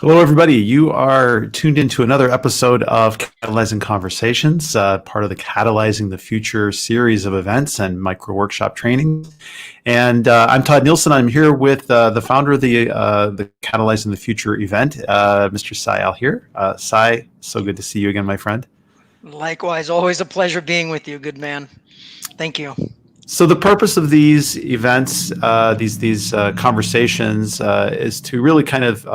Hello, everybody. You are tuned into another episode of Catalyzing Conversations, part of the Catalyzing the Future series of events and micro workshop training. And I'm Todd Nielsen. I'm here with the founder of the Catalyzing the Future event, Mr. Sai Alhir. Sai, so good to see you again, my friend. Likewise, always a pleasure being with you, good man. Thank you. So the purpose of these events, these conversations, is to really kind of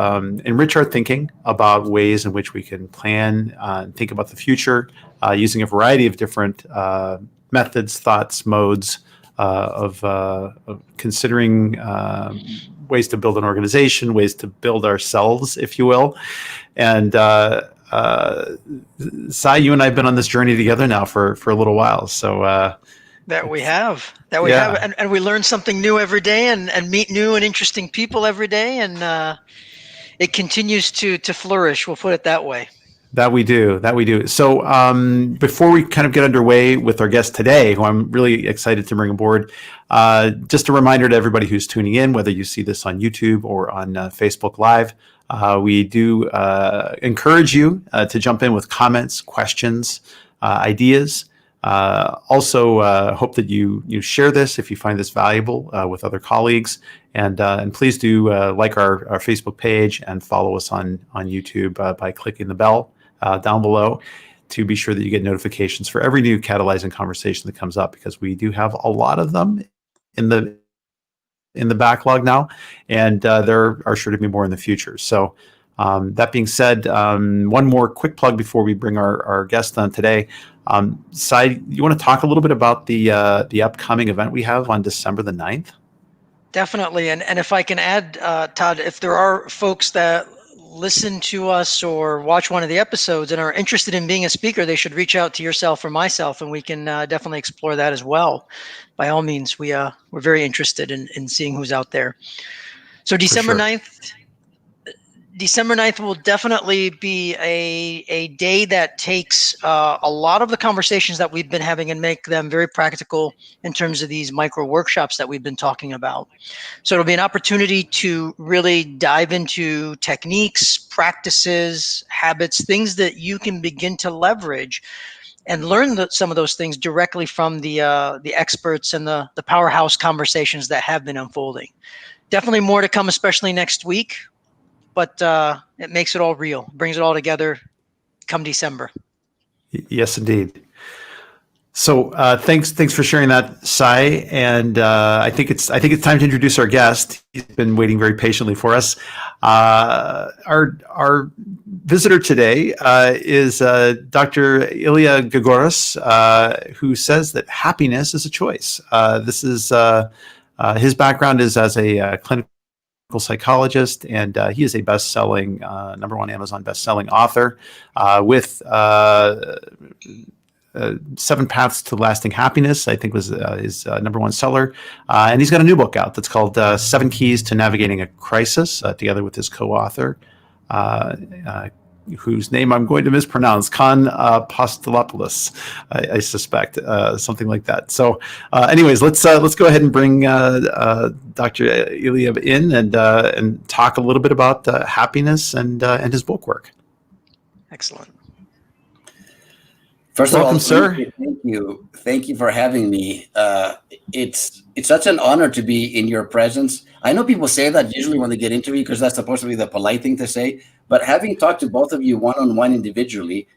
enrich our thinking about ways in which we can plan and think about the future using a variety of different methods, thoughts, modes of considering ways to build an organization, ways to build ourselves, if you will. And Sai, you and I have been on this journey together now for a little while. So. That we have, and we learn something new every day, and meet new and interesting people every day, and it continues to flourish. We'll put it that way. That we do. So before we kind of get underway with our guest today, who I'm really excited to bring aboard, just a reminder to everybody who's tuning in, whether you see this on YouTube or on Facebook Live, we do encourage you to jump in with comments, questions, ideas. Also, hope that you share this if you find this valuable with other colleagues, and please do like our Facebook page and follow us on YouTube by clicking the bell down below to be sure that you get notifications for every new catalyzing conversation that comes up, because we do have a lot of them in the backlog now, and there are sure to be more in the future. So. That being said, one more quick plug before we bring our guest on today. Sai, you want to talk a little bit about the upcoming event we have on December the 9th? Definitely. And if I can add, Todd, if there are folks that listen to us or watch one of the episodes and are interested in being a speaker, they should reach out to yourself or myself, and we can definitely explore that as well. By all means, we're very interested in seeing who's out there. So December 9th. December 9th will definitely be a day that takes a lot of the conversations that we've been having and make them very practical in terms of these micro workshops that we've been talking about. So it'll be an opportunity to really dive into techniques, practices, habits, things that you can begin to leverage and learn some of those things directly from the experts and the powerhouse conversations that have been unfolding. Definitely more to come, especially next week. But it makes it all real, brings it all together come December. Yes, indeed. So thanks for sharing that, Sai. And I think it's time to introduce our guest. He's been waiting very patiently for us. Our visitor today is Dr. Ilya Grigoris, who says that happiness is a choice. This is his background is as a clinical psychologist, and he is a best-selling, #1 Amazon best-selling author with 7 Paths to Lasting Happiness, I think was his #1 seller. And he's got a new book out that's called 7 Keys to Navigating a Crisis, together with his co-author, whose name I'm going to mispronounce, Con Apostolopoulos, I suspect, something like that. So, anyways, let's go ahead and bring Dr. Ilya in and talk a little bit about happiness and his book work. Excellent. First Welcome, of all, sir. Thank you for having me. It's such an honor to be in your presence. I know people say that usually when they get interviewed because that's supposed to be the polite thing to say. But having talked to both of you one-on-one individually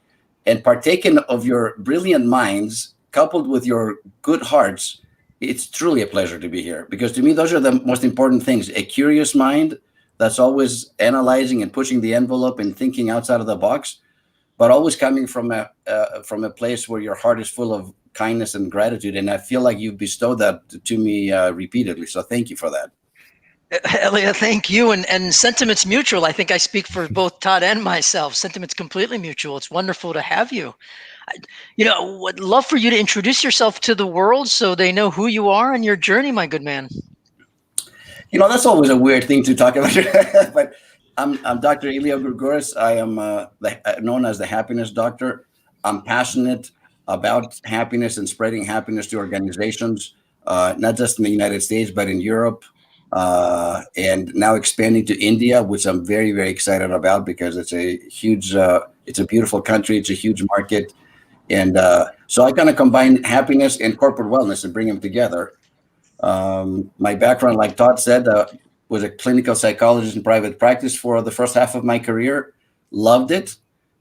and partaken of your brilliant minds coupled with your good hearts, it's truly a pleasure to be here. Because to me, those are the most important things. A curious mind that's always analyzing and pushing the envelope and thinking outside of the box, but always coming from a place where your heart is full of kindness and gratitude. And I feel like you've bestowed that to me repeatedly. So thank you for that. Ilya, thank you. And sentiment's mutual. I think I speak for both Todd and myself. Sentiment's completely mutual. It's wonderful to have you. Would love for you to introduce yourself to the world so they know who you are and your journey, my good man. That's always a weird thing to talk about. But I'm Dr. Ilya Grigoris. I am known as the Happiness Doctor. I'm passionate about happiness and spreading happiness to organizations, not just in the United States, but in Europe, and now expanding to India, which I'm very, very excited about because it's a huge, it's a beautiful country, it's a huge market, and so I kind of combine happiness and corporate wellness and bring them together. My background, like Todd said, was a clinical psychologist in private practice for the first half of my career. Loved it.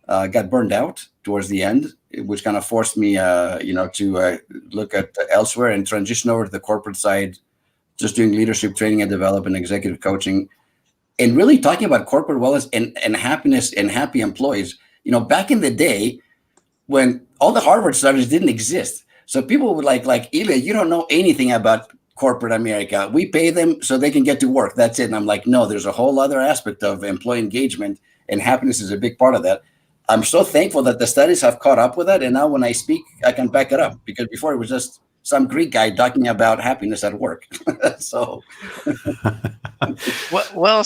Got burned out towards the end, which kind of forced me, to look at elsewhere and transition over to the corporate side, just doing leadership training and development, executive coaching, and really talking about corporate wellness and happiness and happy employees. Back in the day when all the Harvard studies didn't exist, so people would like Ilya, you don't know anything about corporate America. We pay them so they can get to work. That's it. And I'm like, no, there's a whole other aspect of employee engagement, and happiness is a big part of that. I'm so thankful that the studies have caught up with that. And now when I speak, I can back it up, because before it was just some Greek guy talking about happiness at work. So, well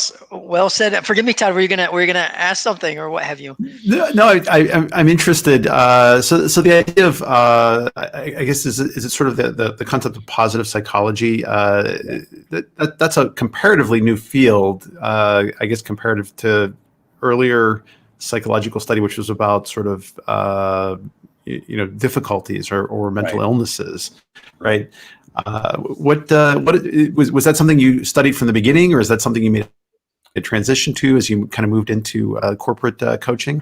said. Forgive me, Todd. Were you gonna ask something, or what have you? No, I'm interested. So the idea of, I guess, is it sort of the concept of positive psychology? That's a comparatively new field, I guess, comparative to earlier psychological study, which was about sort of difficulties or mental illnesses, right? What was that something you studied from the beginning, or is that something you made a transition to as you kind of moved into corporate coaching?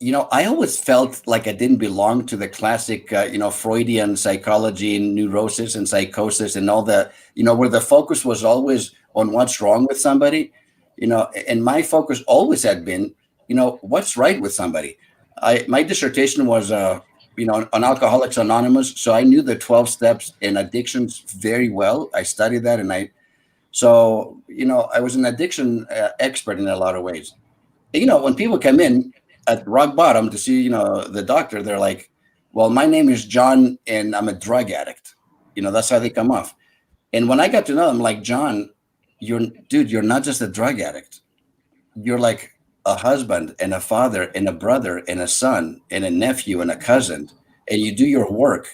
I always felt like I didn't belong to the classic, Freudian psychology and neurosis and psychosis and all the, where the focus was always on what's wrong with somebody, and my focus always had been, what's right with somebody. My dissertation was, on Alcoholics Anonymous. So I knew the 12 steps in addictions very well. I studied that. And I was an addiction expert in a lot of ways. When people come in at rock bottom to see, the doctor, they're like, well, my name is John and I'm a drug addict. That's how they come off. And when I got to know them, like, John, you're not just a drug addict. You're like a husband and a father and a brother and a son and a nephew and a cousin, and you do your work,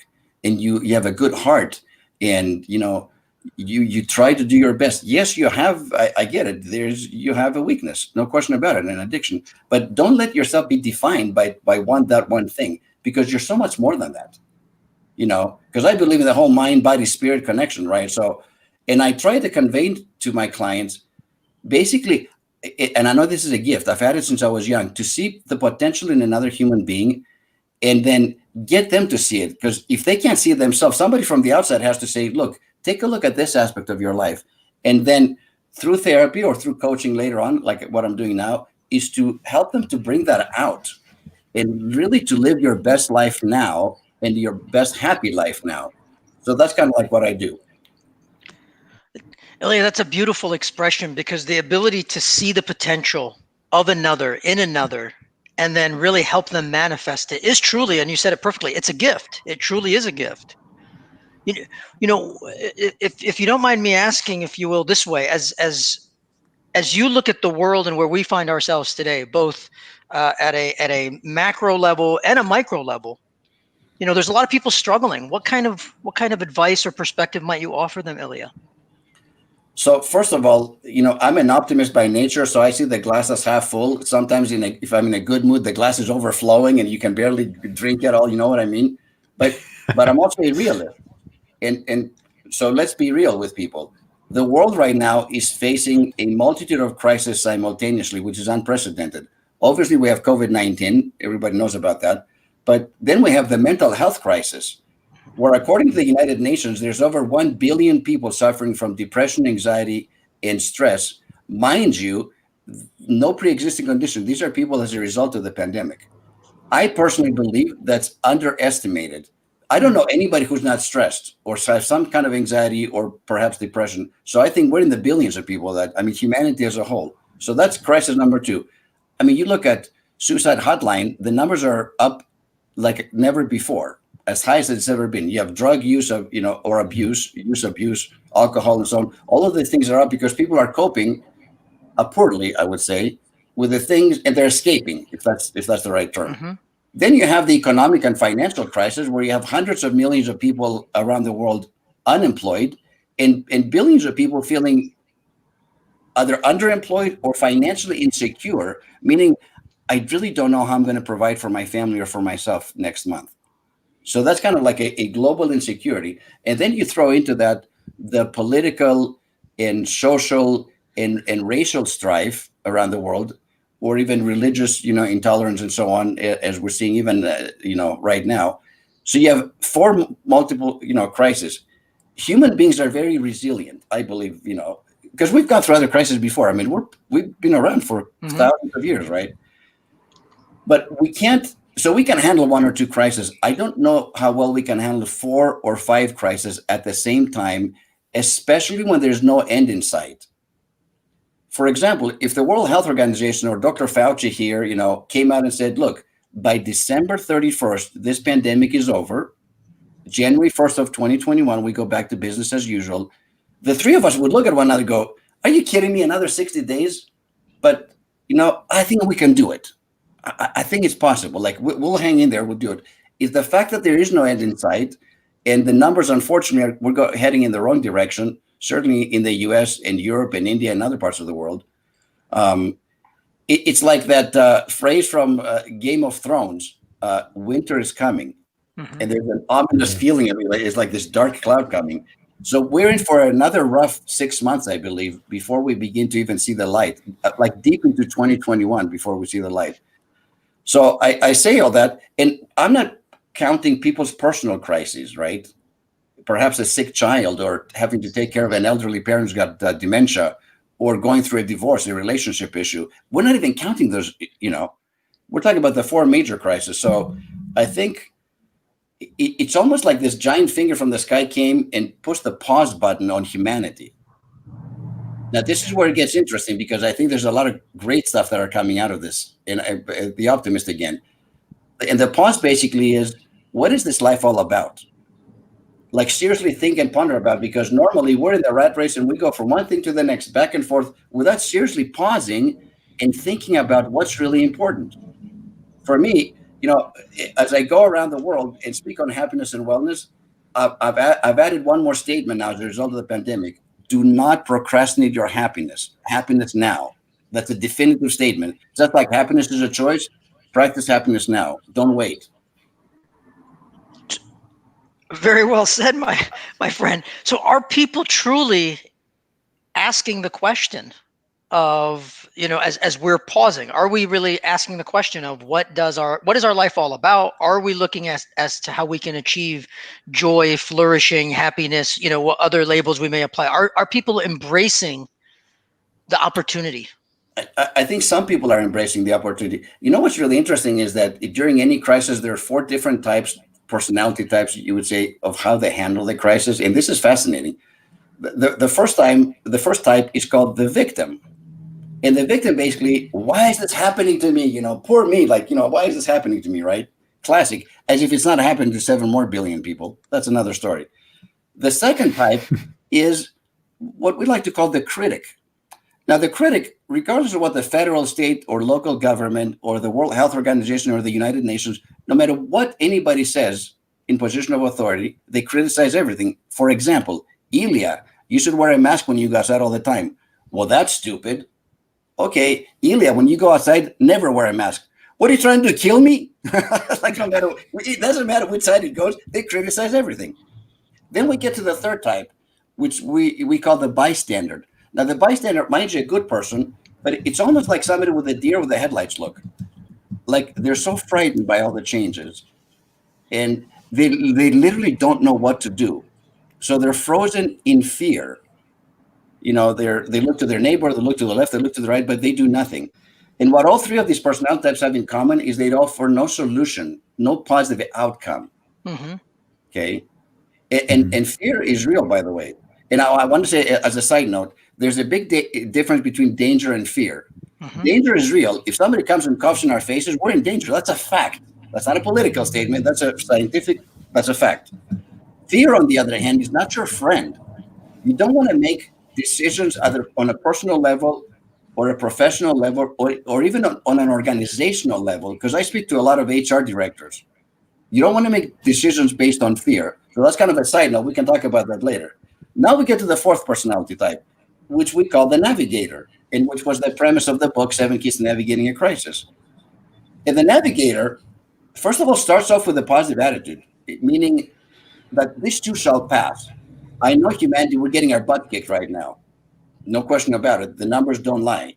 and you have a good heart, and you try to do your best. Yes, you have, I get it, you have a weakness, no question about it, an addiction, but don't let yourself be defined by that one thing, because you're so much more than that, because I believe in the whole mind, body, spirit connection, right? So, and I try to convey to my clients, basically, and I know this is a gift, I've had it since I was young, to see the potential in another human being and then get them to see it. Because if they can't see it themselves, somebody from the outside has to say, look, take a look at this aspect of your life. And then through therapy or through coaching later on, like what I'm doing now, is to help them to bring that out and really to live your best life now and your best happy life now. So that's kind of like what I do. Ilya, that's a beautiful expression, because the ability to see the potential of another in another and then really help them manifest it is truly, and you said it perfectly, it's a gift. It truly is a gift. If you don't mind me asking, if you will, this way, as you look at the world and where we find ourselves today, both at a macro level and a micro level, there's a lot of people struggling. What kind of advice or perspective might you offer them, Ilya? So first of all, I'm an optimist by nature, so I see the glass as half full. Sometimes if I'm in a good mood, the glass is overflowing and you can barely drink it all, you know what I mean? But I'm also a realist. And so let's be real with people. The world right now is facing a multitude of crises simultaneously, which is unprecedented. Obviously, we have COVID-19. Everybody knows about that. But then we have the mental health crisis, where according to the United Nations, there's over 1 billion people suffering from depression, anxiety, and stress. Mind you, no pre-existing condition. These are people as a result of the pandemic. I personally believe that's underestimated. I don't know anybody who's not stressed or has some kind of anxiety or perhaps depression. So I think we're in the billions of people humanity as a whole. So that's crisis number 2. You look at suicide hotline, the numbers are up like never before, as high as it's ever been. You have drug use or abuse, alcohol and so on. All of these things are up because people are coping poorly, I would say, with the things, and they're escaping, if that's the right term. Mm-hmm. Then you have the economic and financial crisis, where you have hundreds of millions of people around the world unemployed, and billions of people feeling either underemployed or financially insecure, meaning I really don't know how I'm going to provide for my family or for myself next month. So that's kind of like a global insecurity. And then you throw into that the political and social and racial strife around the world, or even religious, intolerance and so on, as we're seeing even, right now. So you have four multiple, crises. Human beings are very resilient, I believe, because we've gone through other crises before. I mean, we've been around for thousands of years, right? But we can't. So we can handle one or two crises. I don't know how well we can handle 4 or 5 crises at the same time, especially when there's no end in sight. For example, if the World Health Organization or Dr. Fauci here, came out and said, look, by December 31st, this pandemic is over. January 1st of 2021, we go back to business as usual. The three of us would look at one another and go, are you kidding me? Another 60 days? But, I think we can do it. I think it's possible. Like, we'll hang in there. We'll do it. Is the fact that there is no end in sight, and the numbers, unfortunately, we're heading in the wrong direction, certainly in the US and Europe and India and other parts of the world. It's like that phrase from Game of Thrones, winter is coming. Mm-hmm. And there's an ominous feeling of it. It's like this dark cloud coming. So we're in for another rough 6 months, I believe, before we begin to even see the light, like deep into 2021 before we see the light. So I say all that, and I'm not counting people's personal crises, right? Perhaps a sick child, or having to take care of an elderly parent who's got dementia, or going through a divorce, a relationship issue. We're not even counting those, We're talking about the 4 major crises. So I think it's almost like this giant finger from the sky came and pushed the pause button on humanity. Now, this is where it gets interesting, because I think there's a lot of great stuff that are coming out of this. And the optimist again. And the pause basically is, what is this life all about? Like, seriously think and ponder about, because normally we're in the rat race and we go from one thing to the next, back and forth, without seriously pausing and thinking about what's really important. For me, as I go around the world and speak on happiness and wellness, I've added one more statement now as a result of the pandemic. Do not procrastinate your happiness. Happiness now. That's a definitive statement. Just like happiness is a choice, practice happiness now. Don't wait. Very well said, my friend. So are people truly asking the question of, as we're pausing, are we really asking the question of what is our life all about? Are we looking as to how we can achieve joy, flourishing, happiness, what other labels we may apply? Are people embracing the opportunity? I think some people are embracing the opportunity. What's really interesting is that during any crisis, there are 4 different personality types, you would say, of how they handle the crisis. And this is fascinating. The first type is called the victim. And the victim basically, why is this happening to me? Poor me, why is this happening to me, right? Classic, as if it's not happening to 7 more billion people. That's another story. The second type is what we like to call the critic. Now, the critic, regardless of what the federal, state, or local government, or the World Health Organization, or the United Nations, no matter what anybody says in position of authority, they criticize everything. For example, Ilya, you should wear a mask when you go outside all the time. Well, that's stupid. Okay, Ilya, when you go outside, never wear a mask. What are you trying to do, kill me? It doesn't matter which side it goes, they criticize everything. Then we get to the third type, which we call the bystander. Now, the bystander, mind you, a good person, but it's almost like somebody with a deer with the headlights look. Like, they're so frightened by all the changes, and they literally don't know what to do. So they're frozen in fear. They look to their neighbor, they look to the left, they look to the right, but they do nothing. And what all 3 of these personality types have in common is they offer no solution, no positive outcome. Mm-hmm. Okay? And fear is real, by the way. And I want to say, as a side note, there's a big difference between danger and fear. Mm-hmm. Danger is real. If somebody comes and coughs in our faces, we're in danger. That's a fact. That's not a political statement. That's a fact. Fear, on the other hand, is not your friend. You don't want to make decisions either on a personal level or a professional level or even on an organizational level, because I speak to a lot of HR directors. You don't want to make decisions based on fear. So that's kind of a side note. We can talk about that later. Now we get to the fourth personality type. which we call the Navigator, and which was the premise of the book, 7 Keys to Navigating a Crisis. And the Navigator, first of all, starts off with a positive attitude, meaning that this too shall pass. I know humanity, we're getting our butt kicked right now. No question about it. The numbers don't lie.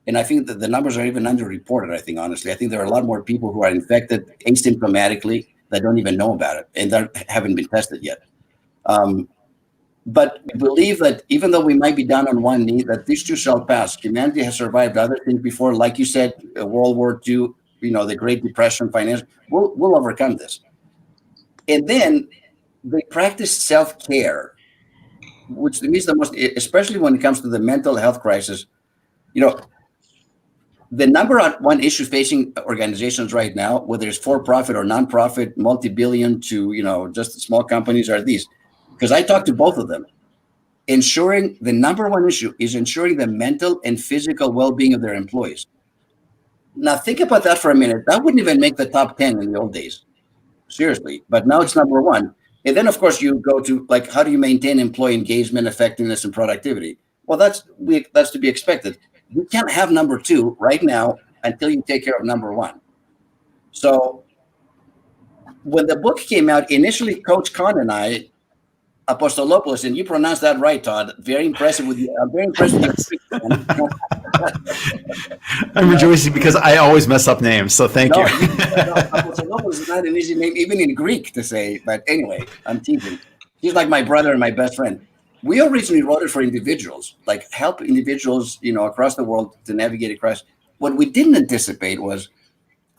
And I think that the numbers are even underreported, I think, honestly. I think there are a lot more people who are infected asymptomatically that don't even know about it and that haven't been tested yet. But we believe that even though we might be down on one knee, that this too shall pass. Humanity has survived other things before, like you said, World War II, the Great Depression, financial. We'll overcome this. And then they practice self-care, which to me is the most, especially when it comes to the mental health crisis. The number one issue facing organizations right now, whether it's for-profit or non-profit, multi-billion to, just small companies, are these. Because I talked to both of them. The number one issue is ensuring the mental and physical well-being of their employees. Now, think about that for a minute. That wouldn't even make the top 10 in the old days. Seriously. But now it's number one. And then, of course, you go to, how do you maintain employee engagement, effectiveness, and productivity? Well, that's to be expected. You can't have number two right now until you take care of number one. So when the book came out, initially, Coach Khan and I, Apostolopoulos, and you pronounced that right, Todd. Very impressive with you. I'm very impressed with you. I'm rejoicing because I always mess up names, so thank you. Apostolopoulos is not an easy name, even in Greek, to say. But anyway, I'm teasing. He's like my brother and my best friend. We originally wrote it for individuals, help individuals, across the world to navigate a crisis. What we didn't anticipate was,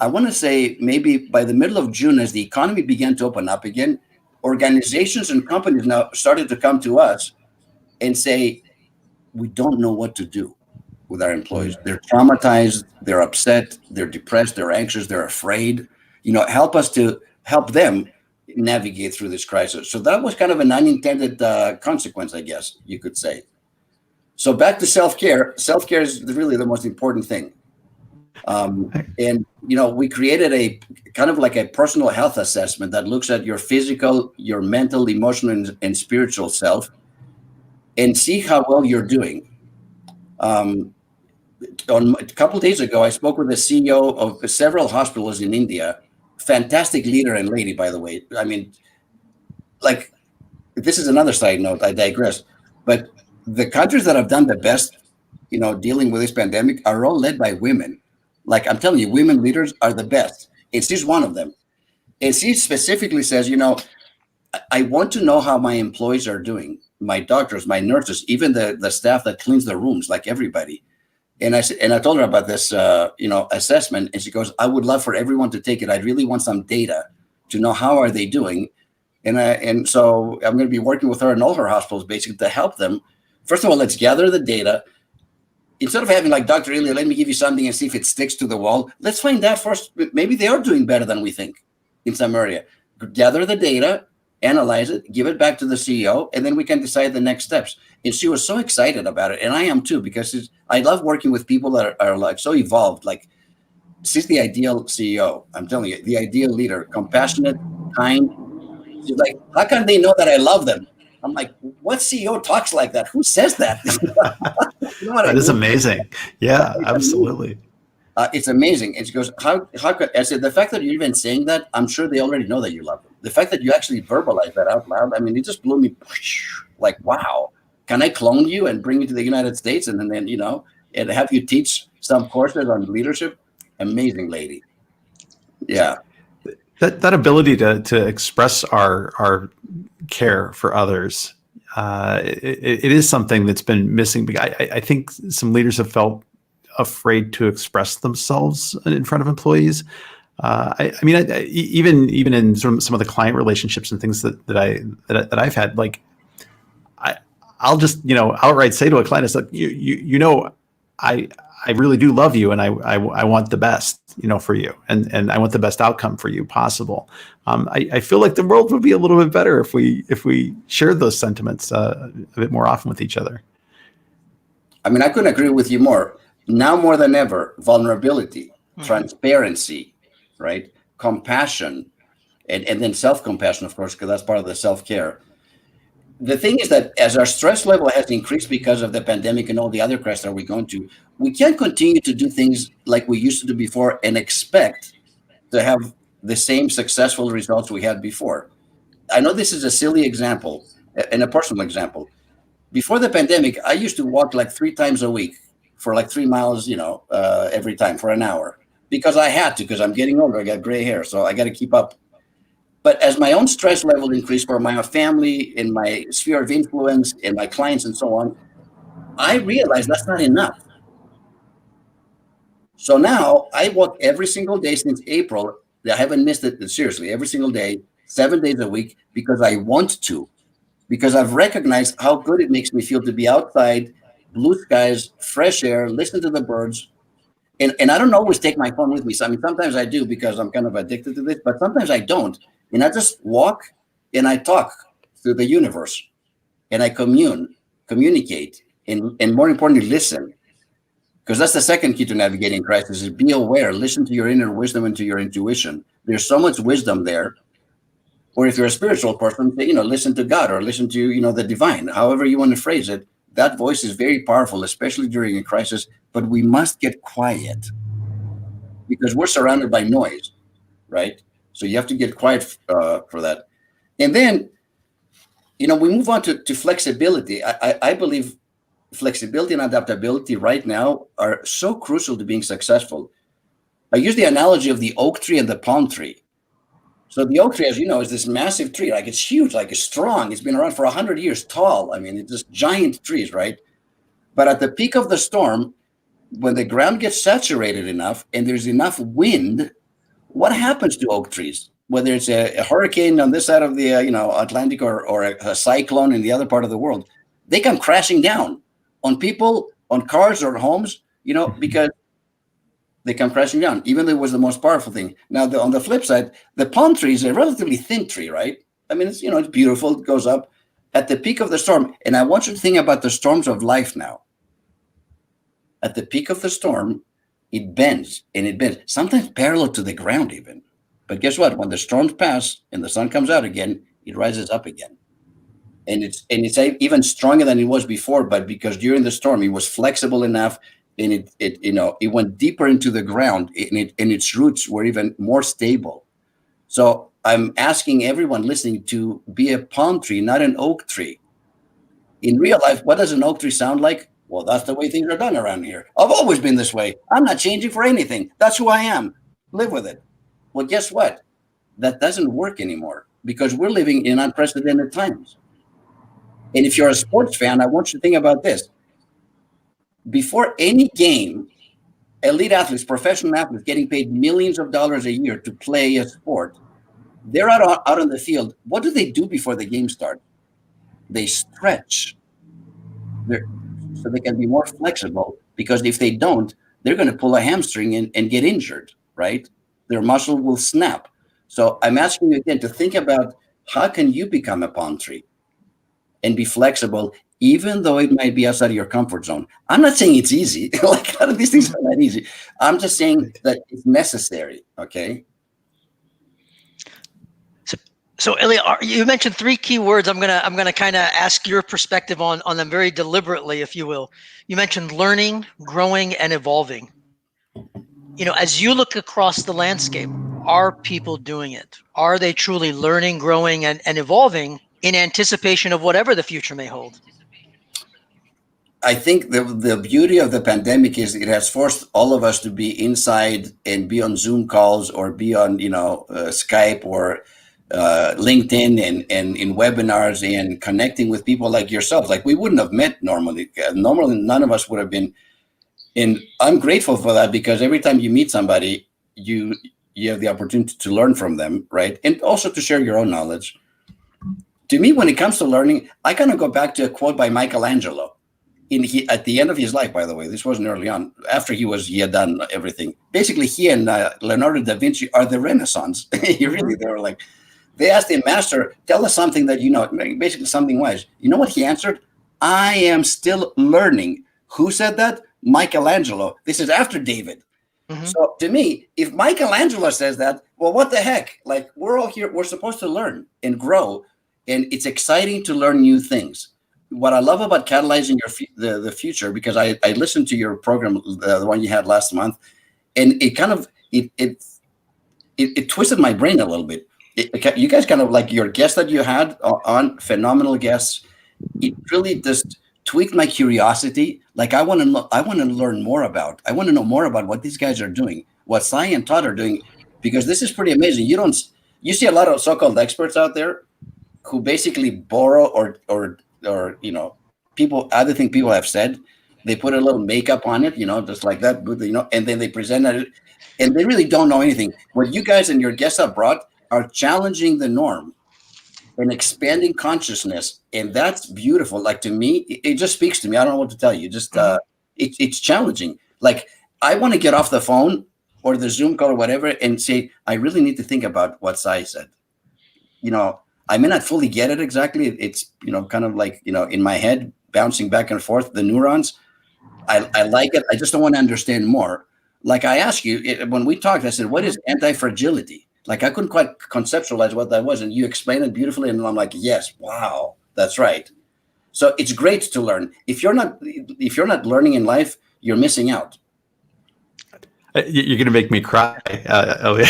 I want to say maybe by the middle of June, as the economy began to open up again, organizations and companies now started to come to us and say, we don't know what to do with our employees. They're traumatized, they're upset, they're depressed, they're anxious, they're afraid. Help us to help them navigate through this crisis. So that was kind of an unintended consequence, I guess you could say. So back to self-care. Self-care is really the most important thing. And, we created a kind of like a personal health assessment that looks at your physical, your mental, emotional, and spiritual self and see how well you're doing. A couple of days ago, I spoke with the CEO of several hospitals in India. Fantastic leader and lady, by the way. I mean, this is another side note, I digress. But the countries that have done the best, dealing with this pandemic are all led by women. I'm telling you, women leaders are the best. And she's one of them. And she specifically says, I want to know how my employees are doing, my doctors, my nurses, even the staff that cleans the rooms, like everybody. And I told her about this, assessment. And she goes, I would love for everyone to take it. I really want some data to know how are they doing. And so I'm going to be working with her in all her hospitals, basically, to help them. First of all, let's gather the data. Instead of having Dr. Ilya, let me give you something and see if it sticks to the wall. Let's find that first. Maybe they are doing better than we think in some area. Gather the data, analyze it, give it back to the CEO, and then we can decide the next steps. And she was so excited about it. And I am too, because I love working with people that are so evolved. She's the ideal CEO. I'm telling you, the ideal leader, compassionate, kind. She's like, how can they know that I love them? I'm like, what CEO talks like that? Who says that? That is amazing. Yeah, absolutely. It's amazing. And she goes, how could I said, the fact that you're even saying that, I'm sure they already know that you love them. The fact that you actually verbalize that out loud, I mean, it just blew me wow. Can I clone you and bring you to the United States and then and have you teach some courses on leadership? Amazing lady. Yeah. That ability to express our care for others, it is something that's been missing. I think some leaders have felt afraid to express themselves in front of employees. Even in some of the client relationships and things that I've had, I'll just outright say to a client, it's like I really do love you, and I want the best, for you, and I want the best outcome for you possible. I feel like the world would be a little bit better if we shared those sentiments a bit more often with each other. I mean, I couldn't agree with you more. Now more than ever, vulnerability, transparency, right? Compassion, and then self-compassion, of course, because that's part of the self-care. the thing is that as our stress level has increased because of the pandemic and all the other crises that we're going to, we can't continue to do things like we used to do before and expect to have the same successful results we had before. I know this is a silly example and a personal example. Before the pandemic, I used to walk like 3 times a week for like 3 miles, every time for an hour because I had to, because I'm getting older. I got gray hair, so I got to keep up. But as my own stress level increased for my family, in my sphere of influence, and my clients and so on, I realized that's not enough. So now I walk every single day since April. I haven't missed it seriously, every single day, 7 days a week, because I want to, because I've recognized how good it makes me feel to be outside, blue skies, fresh air, listen to the birds. And I don't always take my phone with me. So, I mean, sometimes I do because I'm kind of addicted to this, but sometimes I don't. And I just walk and I talk through the universe and I communicate, and more importantly, listen. Because that's the second key to navigating crisis is be aware, listen to your inner wisdom and to your intuition. There's so much wisdom there. Or if you're a spiritual person, listen to God or listen to, the divine, however you want to phrase it. That voice is very powerful, especially during a crisis, but we must get quiet because we're surrounded by noise, right? So you have to get quiet for that. And then, we move on to flexibility. I believe flexibility and adaptability right now are so crucial to being successful. I use the analogy of the oak tree and the palm tree. So the oak tree, as you know, is this massive tree. Like it's huge, like it's strong. It's been around for 100 years, tall. I mean, it's just giant trees, right? But at the peak of the storm, when the ground gets saturated enough and there's enough wind, what happens to oak trees? Whether it's a hurricane on this side of the Atlantic or a cyclone in the other part of the world, they come crashing down on people, on cars or homes, because they come crashing down, even though it was the most powerful thing. Now, on the flip side, the palm tree is a relatively thin tree, right? I mean, it's beautiful. It goes up at the peak of the storm. And I want you to think about the storms of life now. At the peak of the storm, it bends and it bends, sometimes parallel to the ground even. But guess what? When the storms pass and the sun comes out again, it rises up again. And it's even stronger than it was before, but because during the storm, it was flexible enough and it went deeper into the ground and its roots were even more stable. So I'm asking everyone listening to be a palm tree, not an oak tree. In real life, what does an oak tree sound like? Well, that's the way things are done around here. I've always been this way. I'm not changing for anything. That's who I am. Live with it. Well, guess what? That doesn't work anymore because we're living in unprecedented times. And if you're a sports fan, I want you to think about this. Before any game, elite athletes, professional athletes getting paid millions of dollars a year to play a sport, they're out on the field. What do they do before the game starts? They stretch so they can be more flexible, because if they don't, they're going to pull a hamstring and get injured, right? Their muscle will snap. So I'm asking you again to think about how can you become a palm tree and be flexible, even though it might be outside of your comfort zone. I'm not saying it's easy. Like, none of these things are not easy. I'm just saying that it's necessary, okay? So Ilya, you mentioned 3 key words. I'm gonna kind of ask your perspective on them very deliberately, if you will. You mentioned learning, growing, and evolving. As you look across the landscape, are people doing it? Are they truly learning, growing, and evolving in anticipation of whatever the future may hold? I think the beauty of the pandemic is it has forced all of us to be inside and be on Zoom calls or be on Skype or LinkedIn and in webinars and connecting with people like yourself. Like we wouldn't have met normally. Normally, none of us would have been. And I'm grateful for that, because every time you meet somebody, you have the opportunity to learn from them, right? And also to share your own knowledge. To me, when it comes to learning, I kind of go back to a quote by Michelangelo. At the end of his life, by the way, this wasn't early on, after he had done everything. Basically, he and Leonardo da Vinci are the Renaissance. They asked him, Master, tell us something that you know, basically something wise. You know what he answered? I am still learning. Who said that? Michelangelo. This is after David. Mm-hmm. So to me, if Michelangelo says that, well, what the heck? Like, we're all here. We're supposed to learn and grow and it's exciting to learn new things. What I love about catalyzing the future, because I listened to your program, the one you had last month, and it kind of it twisted my brain a little bit. You guys kind of, like your guests that you had on, phenomenal guests. It really just tweaked my curiosity. Like I want to learn more about. I want to know more about what these guys are doing, what Cy and Todd are doing, because this is pretty amazing. You see a lot of so-called experts out there who basically borrow or other thing people have said. They put a little makeup on it, just like that, and then they present it, and they really don't know anything. What you guys and your guests have brought are challenging the norm and expanding consciousness, and that's beautiful. Like, to me, it just speaks to me. I don't know what to tell you. Just it's challenging. Like, I want to get off the phone or the Zoom call or whatever and say, I really need to think about what Cy said. I may not fully get it exactly. It's kind of like in my head, bouncing back and forth, the neurons. I like it. I just don't want to understand more. Like I asked you when we talked, I said, what is anti-fragility? Like I couldn't quite conceptualize what that was. And you explained it beautifully. And I'm like, yes, wow, that's right. So it's great to learn. If you're not learning in life, you're missing out. You're going to make me cry, Elliot.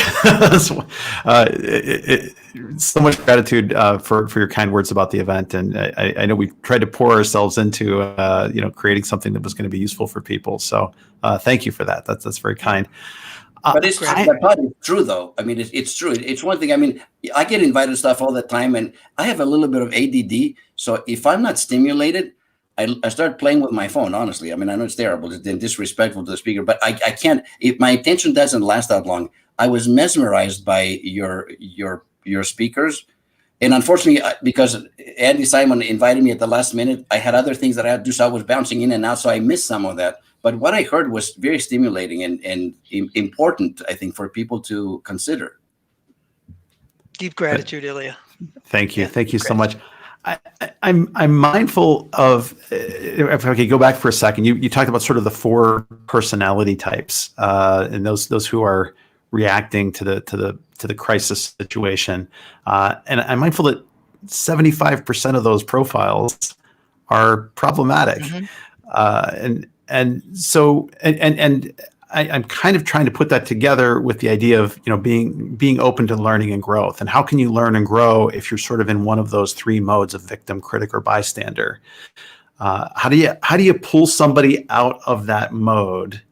So much gratitude for your kind words about the event, and I know we tried to pour ourselves into creating something that was going to be useful for people. So thank you for that. That's very kind. But it's true, though. I mean, it's true. It's one thing. I mean, I get invited to stuff all the time, and I have a little bit of ADD. So if I'm not stimulated, I start playing with my phone, honestly. I mean, I know it's terrible, it's disrespectful to the speaker, but I can't, if my attention doesn't last that long. I was mesmerized by your speakers. And unfortunately, because Andy Simon invited me at the last minute, I had other things that I had to do, so I was bouncing in and out, so I missed some of that. But what I heard was very stimulating and important, I think, for people to consider. Deep gratitude, Ilya. Thank you. Thank you so much. I'm mindful of, if I could go back for a second, you talked about sort of the 4 personality types, and those who are reacting to the crisis situation, and I'm mindful that 75% of those profiles are problematic, and so I'm kind of trying to put that together with the idea of being open to learning and growth. And how can you learn and grow if you're sort of in one of those 3 modes of victim, critic, or bystander? How do you pull somebody out of that mode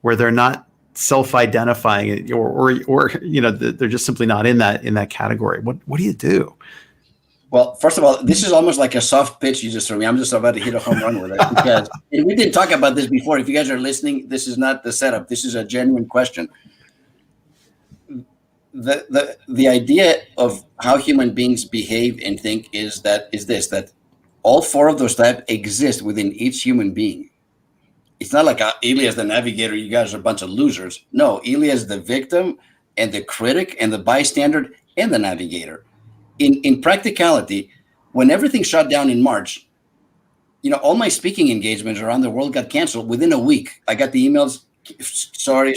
where they're not self-identifying or they're just simply not in that category? What do you do? Well, first of all, this is almost like a soft pitch you just threw me. I'm just about to hit a home run with it, because we didn't talk about this before. If you guys are listening, this is not the setup. This is a genuine question. The idea of how human beings behave and think is that all 4 of those types exist within each human being. It's not like Ilya is the navigator, you guys are a bunch of losers. No, Ilya is the victim and the critic and the bystander and the navigator. In practicality, when everything shut down in March, all my speaking engagements around the world got canceled within a week. I got the emails, sorry,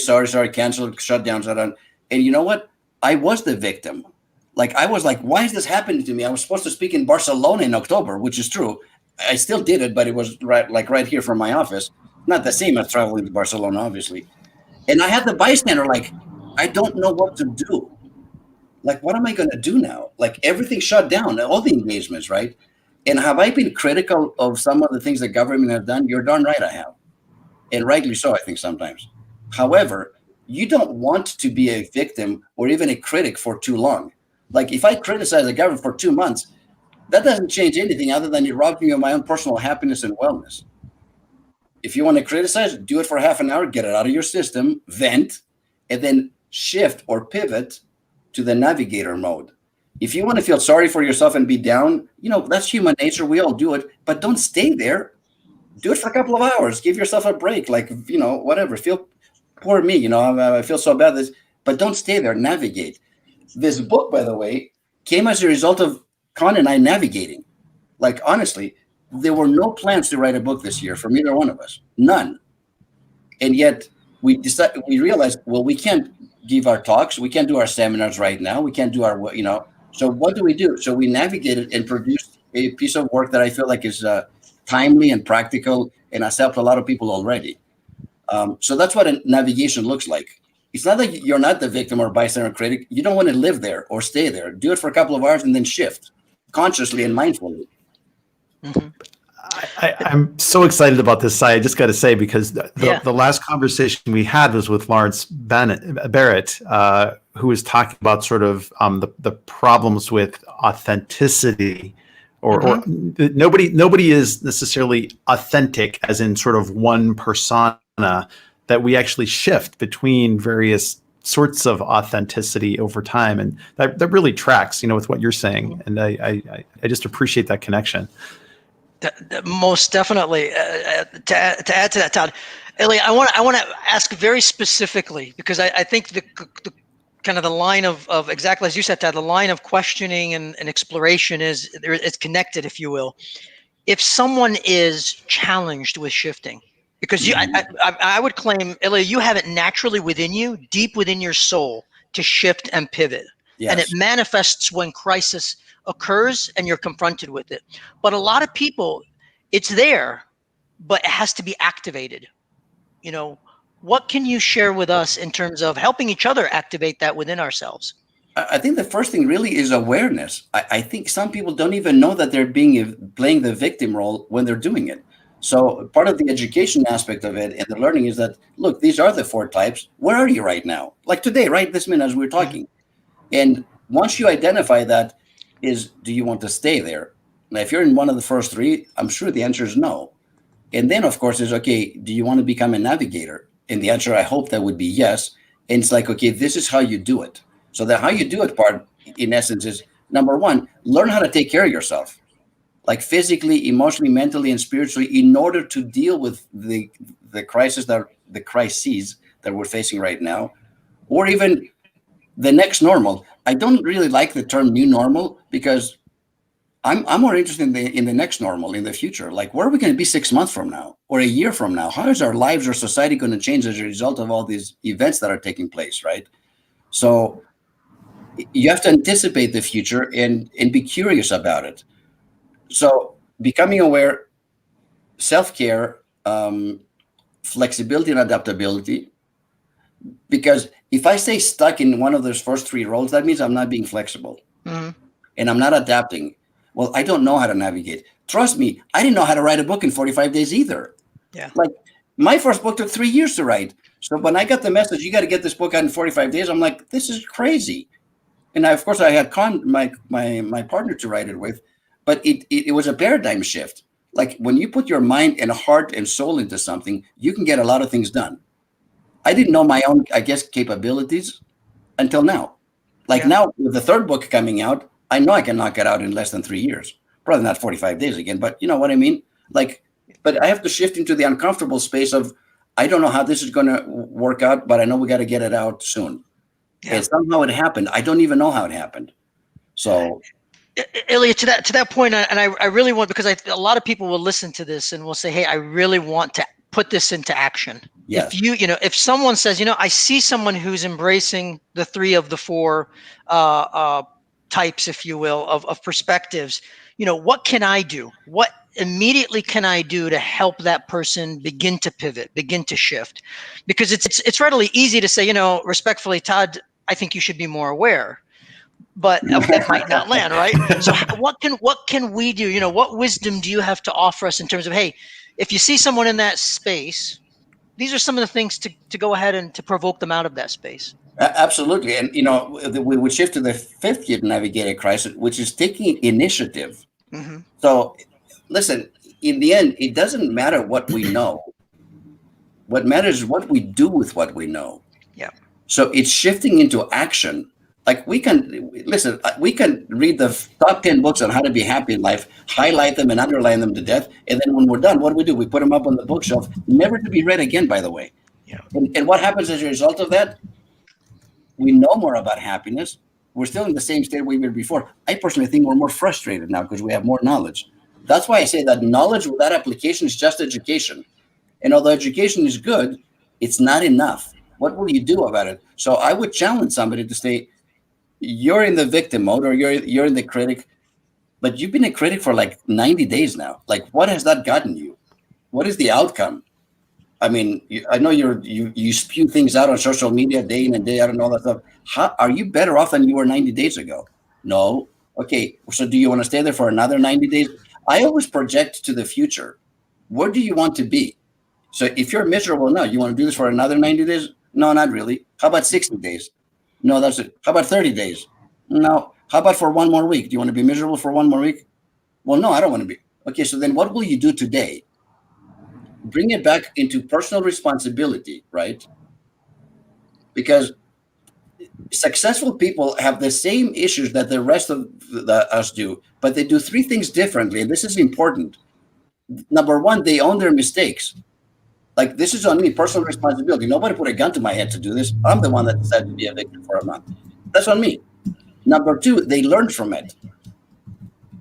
canceled, shut down. And you know what? I was the victim. Like, I was like, why is this happening to me? I was supposed to speak in Barcelona in October, which is true. I still did it, but it was right here from my office. Not the same as traveling to Barcelona, obviously. And I had the bystander, like, I don't know what to do. Like, what am I going to do now? Like, everything shut down, all the engagements, right? And have I been critical of some of the things the government have done? You're darn right I have. And rightly so, I think, sometimes. However, you don't want to be a victim or even a critic for too long. Like, if I criticize the government for 2 months, that doesn't change anything other than it robs me of my own personal happiness and wellness. If you want to criticize, do it for half an hour, get it out of your system, vent, and then shift or pivot to the navigator mode. If you want to feel sorry for yourself and be down, that's human nature. We all do it, but don't stay there. Do it for a couple of hours. Give yourself a break. Like, whatever. Poor me, I feel so bad. But don't stay there. Navigate. This book, by the way, came as a result of Con and I navigating. Like, honestly, there were no plans to write a book this year from either one of us. None. And yet we realized, well, we can't give our talks. We can't do our seminars right now. We can't do our, So what do? So we navigated and produced a piece of work that I feel like is timely and practical and has helped a lot of people already. So that's what a navigation looks like. It's not like you're not the victim or bystander or critic. You don't want to live there or stay there. Do it for a couple of hours and then shift consciously and mindfully. Mm-hmm. I'm so excited about this. I just got to say, because the last conversation we had was with Lawrence Barrett, who was talking about sort of the problems with authenticity, or nobody is necessarily authentic, as in sort of one persona, that we actually shift between various sorts of authenticity over time, and that really tracks, with what you're saying, and I just appreciate that connection. Most definitely. To add to that, Todd, Eli, I want to ask very specifically, because I think the kind of the line of exactly as you said, Todd, the line of questioning and exploration it's connected, if you will. If someone is challenged with shifting, because I would claim, Eli, you have it naturally within you, deep within your soul, to shift and pivot, and it manifests when crisis occurs and you're confronted with it. But a lot of people, it's there, but it has to be activated. What can you share with us in terms of helping each other activate that within ourselves? I think the first thing really is awareness. I think some people don't even know that they're playing the victim role when they're doing it. So part of the education aspect of it and the learning is that, look, these are the 4 types. Where are you right now? Like today, right this minute as we're talking. And once you identify that, do you want to stay there? Now, if you're in one of the first 3, I'm sure the answer is no. And then, of course, is, okay, do you want to become a navigator? And the answer, I hope, that would be yes. And it's like, okay, this is how you do it. So the how you do it part, in essence, is number 1, learn how to take care of yourself, like physically, emotionally, mentally, and spiritually, in order to deal with the crises that we're facing right now, or even the next normal. I don't really like the term new normal, because I'm more interested in the next normal, in the future. Like, where are we going to be 6 months from now or a year from now? How is our lives or society going to change as a result of all these events that are taking place, right? So you have to anticipate the future and be curious about it. So becoming aware, self-care, flexibility and adaptability. Because if I stay stuck in one of those first 3 roles, that means I'm not being flexible and I'm not adapting. Well, I don't know how to navigate. Trust me, I didn't know how to write a book in 45 days either. Yeah. Like, my first book took 3 years to write. So when I got the message, you got to get this book out in 45 days, I'm like, this is crazy. And of course I had my partner to write it with, but it was a paradigm shift. Like, when you put your mind and heart and soul into something, you can get a lot of things done. I didn't know my own, capabilities until now. Like, now with the 3rd book coming out, I know I can knock it out in less than 3 years. Probably not 45 days again, but you know what I mean? Like, but I have to shift into the uncomfortable space of, I don't know how this is going to work out, but I know we got to get it out soon. Yeah. And somehow it happened. I don't even know how it happened. So, Ilya, to that point, and I really want, because a lot of people will listen to this and will say, hey, I really want to put this into action. Yes. If if someone says, I see someone who's embracing the 3 of the 4 types, if you will, of perspectives, what can I do? What immediately can I do to help that person begin to pivot, begin to shift? Because it's readily easy to say, respectfully, Todd, I think you should be more aware, but that might not land, right? So what can we do? What wisdom do you have to offer us in terms of, hey, if you see someone in that space, these are some of the things to go ahead and to provoke them out of that space? Absolutely. And, we would shift to the 5th key to navigate a crisis, which is taking initiative. Mm-hmm. So listen, in the end, it doesn't matter what we know. What matters is what we do with what we know. Yeah. So it's shifting into action. Like, we can read the top 10 books on how to be happy in life, highlight them and underline them to death. And then when we're done, what do? We put them up on the bookshelf, never to be read again, by the way. Yeah. And what happens as a result of that? We know more about happiness. We're still in the same state we were before. I personally think we're more frustrated now because we have more knowledge. That's why I say that knowledge without application is just education. And although education is good, it's not enough. What will you do about it? So I would challenge somebody to say, you're in the victim mode, or you're in the critic, but you've been a critic for like 90 days now. Like, what has that gotten you? What is the outcome? I mean, I know you spew things out on social media day in and day out and all that stuff. How are you better off than you were 90 days ago? No. Okay. So do you want to stay there for another 90 days? I always project to the future. Where do you want to be? So if you're miserable now, you want to do this for another 90 days? No, not really. How about 60 days? No, that's it. How about 30 days? No. How about for one more week? Do you want to be miserable for one more week? Well, no, I don't want to be. Okay, so then what will you do today? Bring it back into personal responsibility, right? Because successful people have the same issues that the rest of us do, but they do three things differently. And this is important. Number one, they own their mistakes. Like, this is on me, personal responsibility. Nobody put a gun to my head to do this. I'm the one that decided to be a victim for a month. That's on me. Number two, they learn from it.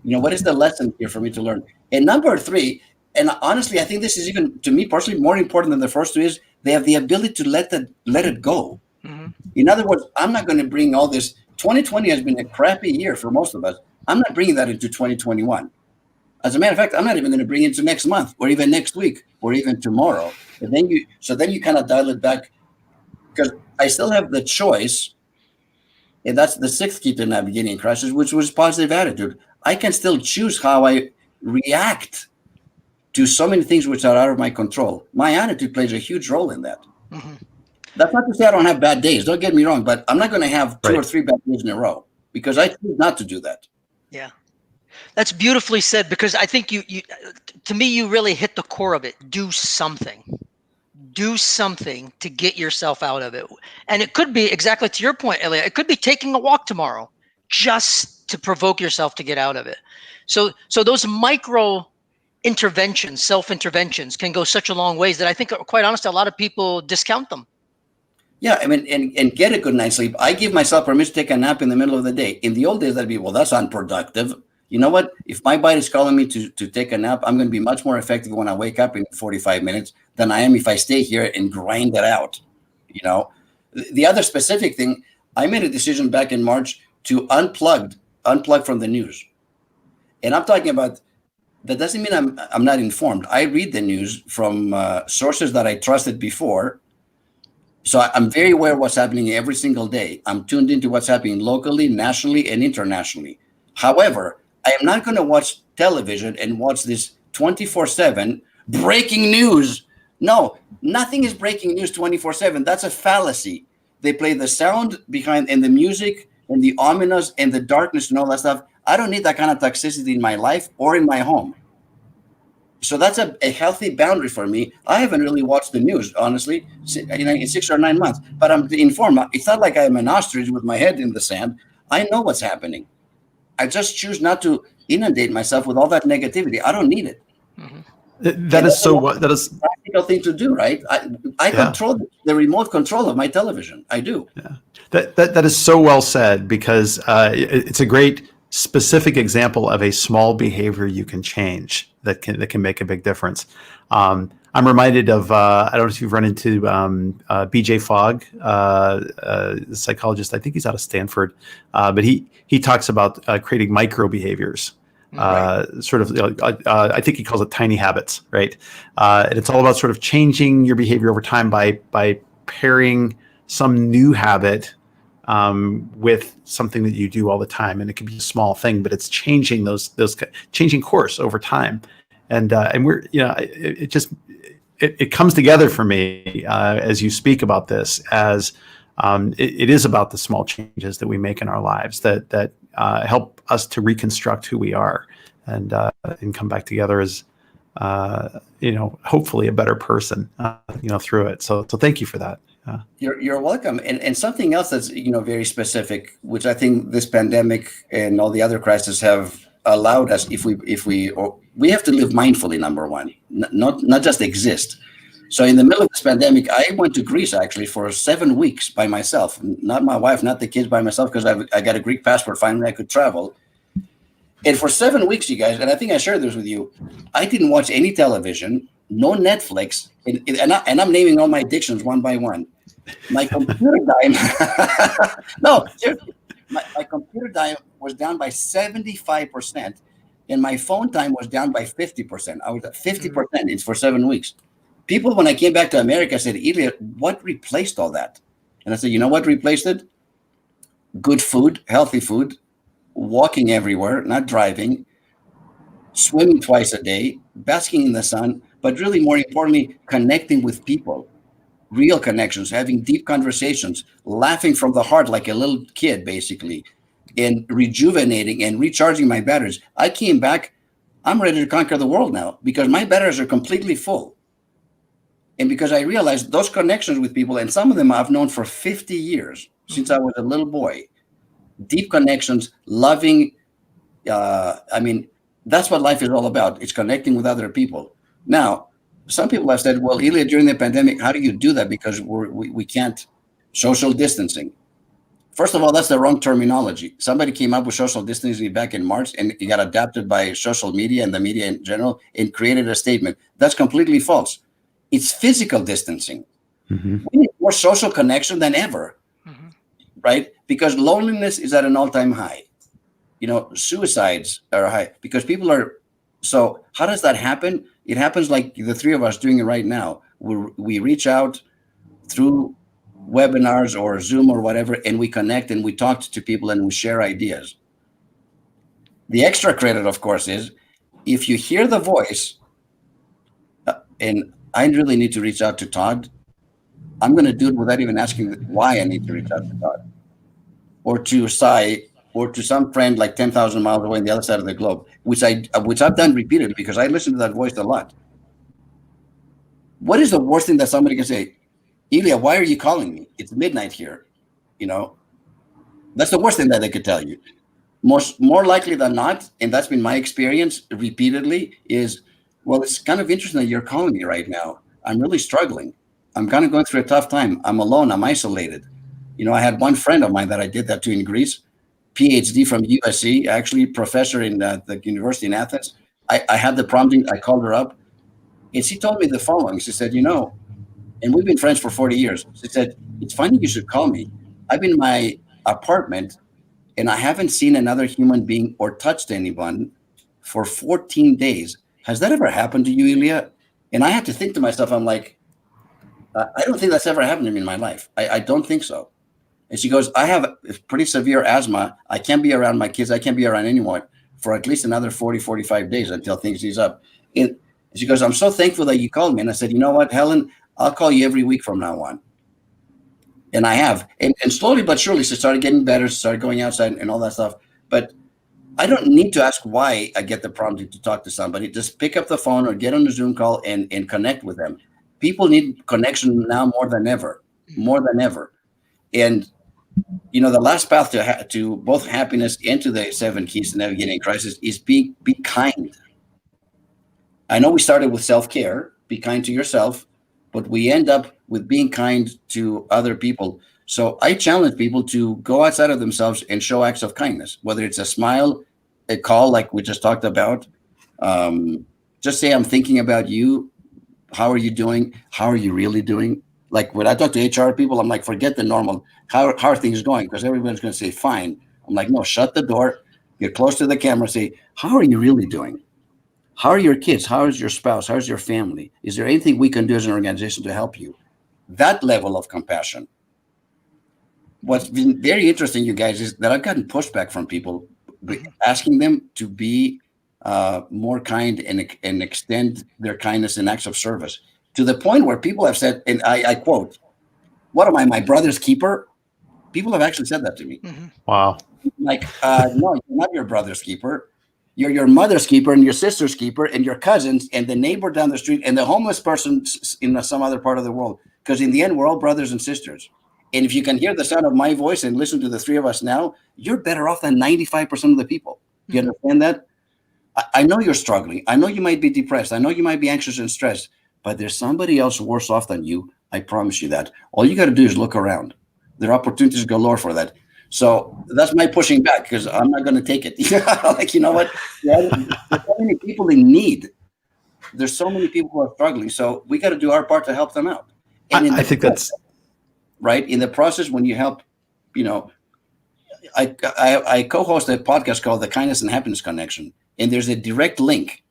You know, what is the lesson here for me to learn? And number three, and honestly, I think this is even, to me personally, more important than the first two, is they have the ability to let it go. Mm-hmm. In other words, I'm not going to bring all this. 2020 has been a crappy year for most of us. I'm not bringing that into 2021. As a matter of fact, I'm not even going to bring it into next month, or even next week, or even tomorrow. And then you kind of dial it back, because I still have the choice. And that's the sixth key to navigating crisis, which was positive attitude. I can still choose how I react to so many things which are out of my control. My attitude plays a huge role in that. Mm-hmm. That's not to say I don't have bad days. Don't get me wrong, but I'm not going to have two or three bad days in a row, because I choose not to do that. Yeah, that's beautifully said, because I think you to me, you really hit the core of it. Do something. Do something to get yourself out of it. And it could be, exactly to your point, Elia, it could be taking a walk tomorrow just to provoke yourself to get out of it. So those micro interventions, self-interventions, can go such a long ways that I think, quite honestly, a lot of people discount them. Yeah, I mean, and get a good night's sleep. I give myself permission to take a nap in the middle of the day. In the old days, that'd be, well, that's unproductive. You know what? If my body's calling me to take a nap, I'm going to be much more effective when I wake up in 45 minutes than I am if I stay here and grind it out. You know, the other specific thing, I made a decision back in March to unplug from the news. And I'm talking about, that doesn't mean I'm not informed. I read the news from sources that I trusted before. So I'm very aware of what's happening every single day. I'm tuned into what's happening locally, nationally, and internationally. However, I am not going to watch television and watch this 24/7 breaking news. No, nothing is breaking news 24/7. That's a fallacy. They play the sound behind and the music and the ominous and the darkness and all that stuff. I don't need that kind of toxicity in my life or in my home. So that's a healthy boundary for me. I haven't really watched the news, honestly, in 6 or 9 months, but I'm informed. It's not like I'm an ostrich with my head in the sand. I know what's happening. I just choose not to inundate myself with all that negativity. I don't need it. Mm-hmm. That is a practical thing to do, right? I control the remote control of my television. I do. Yeah. That is so well said, because it's a great specific example of a small behavior you can change that can make a big difference. I'm reminded of I don't know if you've run into BJ Fogg, the psychologist. I think he's out of Stanford, but he talks about creating micro behaviors. Right. Sort of, I think he calls it tiny habits, right? And it's all about sort of changing your behavior over time by pairing some new habit with something that you do all the time, and it can be a small thing, but it's changing those changing course over time, and we're it comes together for me as you speak about this, as it is about the small changes that we make in our lives that help us to reconstruct who we are and come back together as hopefully a better person through it. So thank you for that. You're welcome. And something else that's very specific, which I think this pandemic and all the other crises have allowed us, if we have to live mindfully, number one, not just exist. So in the middle of this pandemic, I went to Greece actually for 7 weeks by myself, not my wife, not the kids, by myself, because I got a Greek passport. Finally, I could travel. And for 7 weeks, you guys, and I think I shared this with you, I didn't watch any television, no Netflix, and I'm naming all my addictions one by one. My computer time. No, seriously. my computer time was down by 75%, and my phone time was down by 50%. I was at 50%. It's for 7 weeks. People, when I came back to America, said, Ilya, what replaced all that? And I said, you know what replaced it? Good food, healthy food, walking everywhere, not driving, swimming twice a day, basking in the sun, but really more importantly, connecting with people, real connections, having deep conversations, laughing from the heart like a little kid, basically, and rejuvenating and recharging my batteries. I came back, I'm ready to conquer the world now because my batteries are completely full. And because I realized those connections with people, and some of them I've known for 50 years, since I was a little boy, deep connections, loving, that's what life is all about. It's connecting with other people. Now, some people have said, well, Ilya, during the pandemic, how do you do that? Because we can't social distancing. First of all, that's the wrong terminology. Somebody came up with social distancing back in March, and it got adapted by social media and the media in general and created a statement. That's completely false. It's physical distancing. We need more social connection than ever, right? Because loneliness is at an all-time high. Suicides are high because people are. So how does that happen? It happens like the three of us doing it right now. We reach out through webinars or Zoom or whatever, and we connect and we talk to people and we share ideas. The extra credit, of course, is if you hear the voice, and I really need to reach out to Todd, I'm going to do it without even asking why I need to reach out to Todd or to Sai or to some friend like 10,000 miles away on the other side of the globe, which I've done repeatedly because I listen to that voice a lot. What is the worst thing that somebody can say? Ilya, why are you calling me? It's midnight here. That's the worst thing that they could tell you. More likely than not, and that's been my experience repeatedly, is, well, it's kind of interesting that you're calling me right now. I'm really struggling. I'm kind of going through a tough time. I'm alone. I'm isolated. I had one friend of mine that I did that to in Greece, PhD from USC, actually professor in the university in Athens. I had the prompting. I called her up, and she told me the following. She said, and we've been friends for 40 years. She said, it's funny you should call me. I'm in my apartment, and I haven't seen another human being or touched anyone for 14 days. Has that ever happened to you, Ilya? And I had to think to myself, I'm like, I don't think that's ever happened to me in my life. I don't think so. And she goes, I have pretty severe asthma. I can't be around my kids. I can't be around anyone for at least another 40, 45 days until things ease up. And she goes, I'm so thankful that you called me. And I said, you know what, Helen, I'll call you every week from now on. And I have. And slowly but surely, she started getting better, started going outside and all that stuff. But I don't need to ask why I get the prompting to talk to somebody. Just pick up the phone or get on a Zoom call and connect with them. People need connection now more than ever. And the last path to both happiness and to the 7 keys to navigating crisis is be kind. I know we started with self-care, be kind to yourself, but we end up with being kind to other people. So I challenge people to go outside of themselves and show acts of kindness, whether it's a smile, a call like we just talked about. Just say, I'm thinking about you. How are you doing? How are you really doing? Like when I talk to HR people, I'm like, forget the normal. How are things going? Because everybody's going to say, fine. I'm like, no, shut the door, get close to the camera, say, how are you really doing? How are your kids? How is your spouse? How's your family? Is there anything we can do as an organization to help you? That level of compassion. What's been very interesting, you guys, is that I've gotten pushback from people asking them to be more kind and extend their kindness in acts of service, to the point where people have said, and I quote, what am I, my brother's keeper? People have actually said that to me. Wow. Like, no, you're not your brother's keeper. You're your mother's keeper and your sister's keeper and your cousins and the neighbor down the street and the homeless person in some other part of the world. Because in the end, we're all brothers and sisters. And if you can hear the sound of my voice and listen to the three of us now, you're better off than 95% of the people. You understand that? I know you're struggling. I know you might be depressed. I know you might be anxious and stressed, but there's somebody else worse off than you. I promise you that. All you got to do is look around. There are opportunities galore for that. So that's my pushing back, because I'm not going to take it. Like, you know what? There's so many people in need. There's so many people who are struggling. So we got to do our part to help them out. And I think that's right. In the process, when you help, I co-host a podcast called The Kindness and Happiness Connection, and there's a direct link.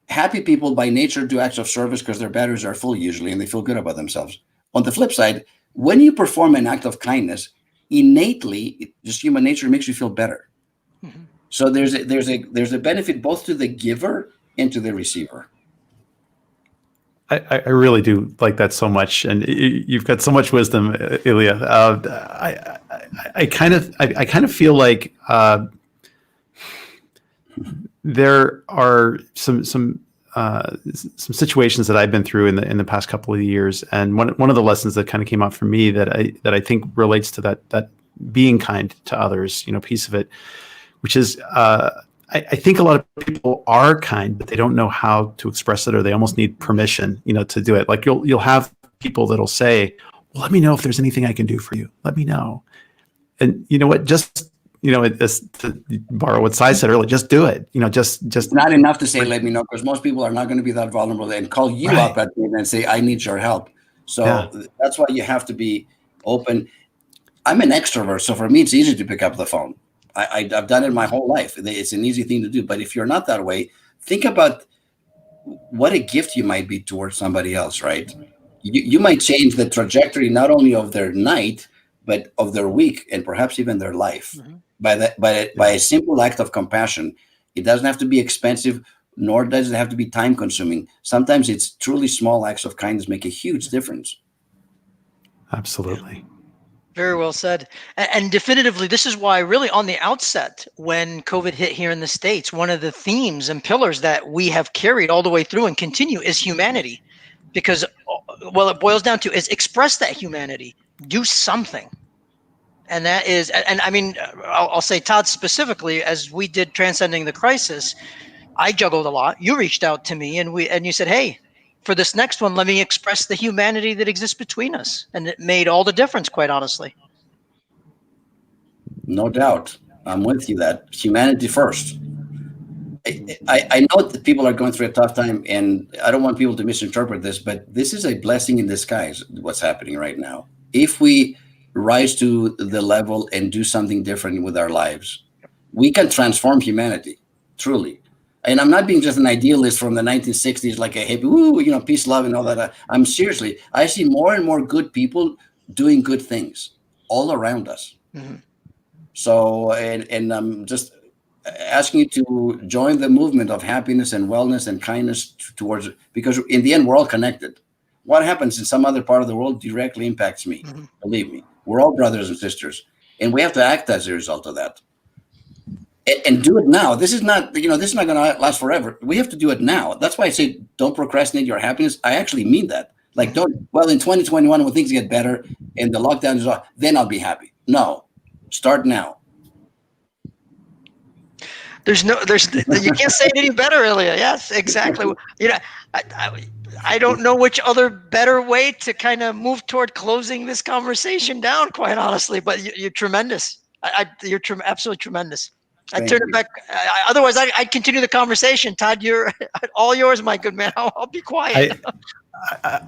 Happy people by nature do acts of service because their batteries are full usually, and they feel good about themselves. On the flip side, when you perform an act of kindness, innately, just human nature makes you feel better. Mm-hmm. So there's a benefit both to the giver and to the receiver. I really do like that so much, and you've got so much wisdom, Ilya. I kind of feel like there are some situations that I've been through in the past couple of years, and one of the lessons that kind of came out for me that I think relates to that being kind to others, piece of it, which is. I think a lot of people are kind, but they don't know how to express it, or they almost need permission, to do it. Like you'll have people that'll say, well, let me know if there's anything I can do for you. Let me know. And you know what, just, to borrow what Sai said earlier, just do it. Just it's not enough to say, let me know, because most people are not going to be that vulnerable and call you up at the end and say, I need your help. So that's why you have to be open. I'm an extrovert, so for me, it's easy to pick up the phone. I've done it my whole life. It's an easy thing to do. But if you're not that way, think about what a gift you might be towards somebody else, right? You might change the trajectory not only of their night, but of their week and perhaps even their life by a simple act of compassion. It doesn't have to be expensive, nor does it have to be time consuming. Sometimes it's truly small acts of kindness make a huge difference. Absolutely. Very well said. And definitively, this is why really on the outset, when COVID hit here in the States, one of the themes and pillars that we have carried all the way through and continue is humanity. Because, well, it boils down to is express that humanity, do something. And that is, and I mean, I'll say Todd specifically, as we did Transcending the Crisis, I juggled a lot. You reached out to me and you said, hey, for this next one, let me express the humanity that exists between us. And it made all the difference, quite honestly. No doubt. I'm with you that humanity first. I know that people are going through a tough time, and I don't want people to misinterpret this, but this is a blessing in disguise, what's happening right now. If we rise to the level and do something different with our lives, we can transform humanity, truly. And I'm not being just an idealist from the 1960s, like a hippie, peace, love, and all that. I see more and more good people doing good things all around us. Mm-hmm. So, and I'm just asking you to join the movement of happiness and wellness and kindness towards it, because in the end, we're all connected. What happens in some other part of the world directly impacts me. Mm-hmm. Believe me, we're all brothers and sisters, and we have to act as a result of that. And do it now. This is not going to last forever. We have to do it now. That's why I say don't procrastinate your happiness. I actually mean that. Like, in 2021, when things get better and the lockdown is off, then I'll be happy. No, start now. You can't say it any better, Ilya. Yes, exactly. I don't know which other better way to kind of move toward closing this conversation down, quite honestly, but you're tremendous. You're absolutely tremendous. I turn it back. Otherwise, I'd continue the conversation. Todd, you're all yours, my good man. I'll be quiet.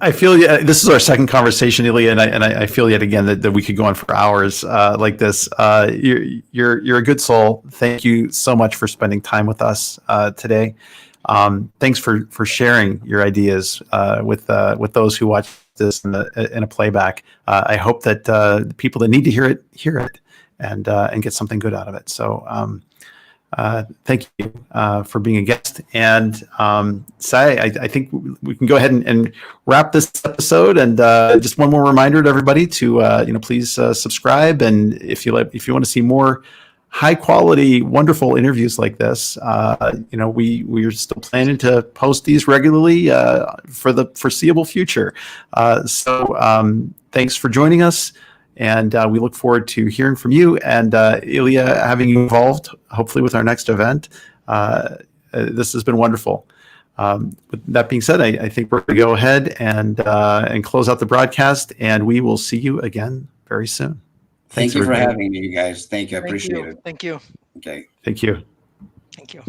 I feel this is our second conversation, Ilya, and I feel yet again that we could go on for hours like this. You're a good soul. Thank you so much for spending time with us today. Thanks for sharing your ideas with those who watch this in a playback. I hope that the people that need to hear it and get something good out of it. So thank you for being a guest. And Sai, I think we can go ahead and wrap this episode. And just one more reminder to everybody to please subscribe. And if you want to see more high quality, wonderful interviews like this, we are still planning to post these regularly for the foreseeable future. So thanks for joining us. And we look forward to hearing from you and Ilya, having you involved, hopefully with our next event. This has been wonderful. With that being said, I think we're going to go ahead and close out the broadcast, and we will see you again very soon. Thank you for having me, you guys. Thank you. I appreciate it. Thank you. Okay. Thank you. Thank you.